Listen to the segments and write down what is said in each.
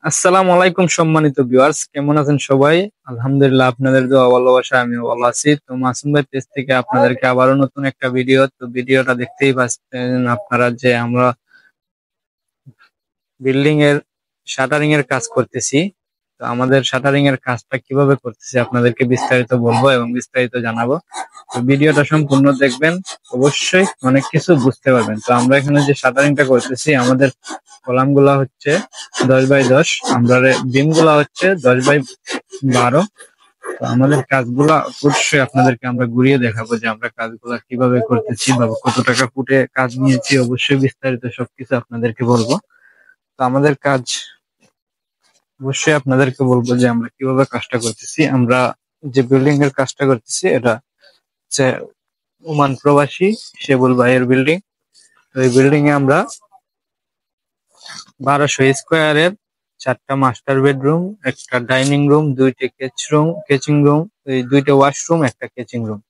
আসসালামু আলাইকুম সম্মানিত ভিউয়ার্স, কেমন আছেন সবাই? আলহামদুলিল্লাহ, আপনাদের দোয়া ভালোবাসা আমিও ভালো আছি। তো মাসুম ভাই পেজ থেকে আপনাদেরকে আবারও নতুন একটা ভিডিওটা দেখতেই পাচ্ছেন আপনারা যে আমরা বিল্ডিং এর শাটারিং এর কাজ করতেছি। তো আমাদের শাটারিং এর কাজটা কিভাবে করতেছি আপনাদেরকে বিস্তারিত বলবো এবং বিস্তারিত জানাবো। তো ভিডিওটা সম্পূর্ণ দেখবেন, অবশ্যই অনেক কিছু বুঝতে পারবেন। তো আমরা এখানে যে শাটারিংটা করতেছি, আমাদের কলাম গুলা হচ্ছে 10x10, আমরা বিম গুলা হচ্ছে 10x12। তো আমাদের কাজগুলা অবশ্যই আপনাদেরকে আমরা ঘুরিয়ে দেখাবো যে আমরা কাজগুলা কিভাবে করতেছি বা কত টাকা ফুটে কাজ নিয়েছি, অবশ্যই বিস্তারিত সবকিছু আপনাদেরকে বলবো। তো আমাদের কাজ অবশ্যই আপনাদেরকে বলবো যে আমরা কিভাবে কাজটা করতেছি। আমরা যে বিল্ডিং এর কাজটা করতেছি এটা হচ্ছে ওমান প্রবাসী শেবুল ভাইয়ের বিল্ডিং। তো এই বিল্ডিং এ আমরা 1200 স্কোয়ারের 4টা মাস্টার বেডরুম, একটা ডাইনিং রুম, 2টে কেচিং রুম, এই 2টে ওয়াশরুম, একটা কেচিং রুম।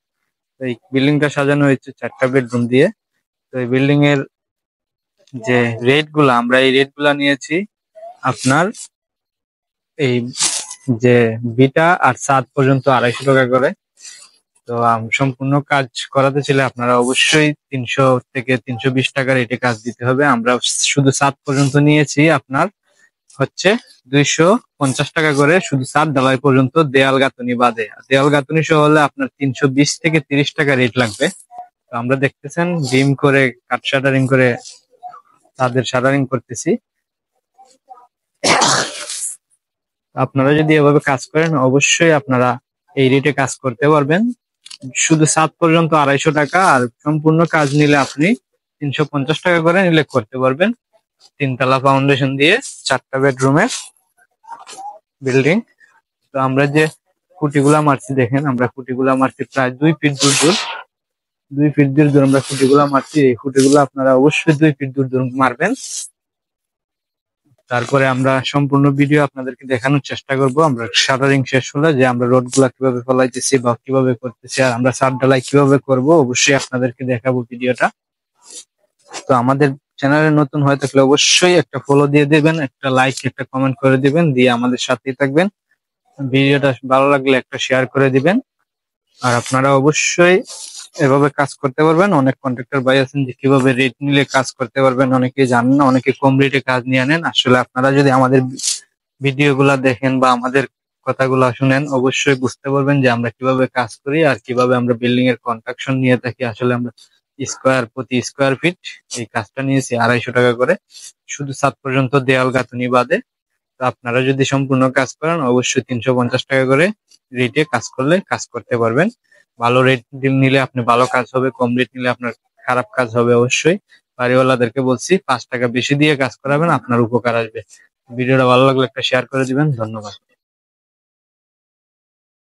তো এই বিল্ডিংটা সাজানো হয়েছে 4টা বেডরুম দিয়ে। তো এই বিল্ডিং এর যে আমরা এই রেট গুলা নিয়েছি আপনার এই যে বিটা আর ছাদ পর্যন্ত 250 টাকা করে। তো সম্পূর্ণ কাজ করাতে চাইলে আপনারা অবশ্যই 300 থেকে 320 টাকা রেটে কাজ দিতে হবে। আমরা শুধু ছাদ পর্যন্ত নিয়েছি আপনার হচ্ছে 250 টাকা করে, শুধু ছাদ ঢালাই পর্যন্ত, দেয়াল গাঁথনি বাদে। দেয়াল গাঁথনি সহ হলে আপনার 320 থেকে 30 টাকা রেট লাগবে। তো আমরা দেখতেছেন বিম করে কাঠ শাটারিং করে তাদের শাটারিং করতেছি। আপনারা যদি এভাবে কাজ করেন অবশ্যই আপনারা এই রেটে কাজ করতে পারবেন। শুধু ছাদ পর্যন্ত 250 টাকা, আর সম্পূর্ণ কাজ নিলে আপনি 350 টাকা করে নিলে করতে পারবেন। 3 তলা ফাউন্ডেশন দিয়ে 4টা বেডরুমের বিল্ডিং। তো আমরা যে খুঁটিগুলা মারছি দেখেন, আমরা খুঁটিগুলা মারছি প্রায় 2 ফিট দূর দূর। 2 ফিট দূর দূর আমরা খুঁটিগুলা মারছি। এই খুঁটিগুলো আপনারা অবশ্যই 2 ফিট দূর দূর মারবেন। তারপরে আমরা সম্পূর্ণ ভিডিও আপনাদেরকে দেখানোর চেষ্টা করব। আমরা শাটারিং শেষ হলে যে আমরা রড গুলা কিভাবে ফলাইতেছি বা কিভাবে করতেছি, আর আমরা ছাদ ঢালাই কিভাবে করব, অবশ্যই আপনাদেরকে দেখাবো ভিডিওটা। তো আমাদের চ্যানেলে নতুন হয়ে থাকলে অবশ্যই একটা ফলো দিয়ে দিবেন, একটা লাইক, একটা কমেন্ট করে দিবেন, দিয়ে আমাদের সাথেই থাকবেন। ভিডিওটা ভালো লাগলে একটা শেয়ার করে দিবেন। আর আপনারা অবশ্যই এভাবে কাজ করতে পারবেন। অনেক কন্ট্রাক্টর ভাই আছেন যে কিভাবে রেট নিলে কাজ করতে পারবেন, অনেকে জানেন না, অনেকে কম রেটে কাজ নিয়ে নেন। আসলে আপনারা যদি আমাদের ভিডিও গুলা দেখেন বা আমাদের কথাগুলা শুনেন, অবশ্যই বুঝতে পারবেন যে আমরা কিভাবে কাজ করি আর কিভাবে আমরা বিল্ডিং এর কন্ট্রাকশন নিয়ে থাকি। আসলে আমরা প্রতি স্কোয়ার ফিট এই কাজটা নিয়েছি 250 টাকা করে, শুধু ছাদ পর্যন্ত দেয়াল গাঁথনি বাদে। তো আপনারা যদি সম্পূর্ণ কাজ করেন অবশ্যই 350 টাকা করে রেটে কাজ করলে কাজ করতে পারবেন। ভালো রেট নিলে আপনি ভালো কাজ হবে, কম রেট নিলে আপনার খারাপ কাজ হবে। অবশ্যই বাড়িওয়ালাদেরকে বলছি 5 টাকা বেশি দিয়ে কাজ করাবেন, আপনার উপকার আসবে। ভিডিওটা ভালো লাগলে একটা শেয়ার করে দিবেন। ধন্যবাদ।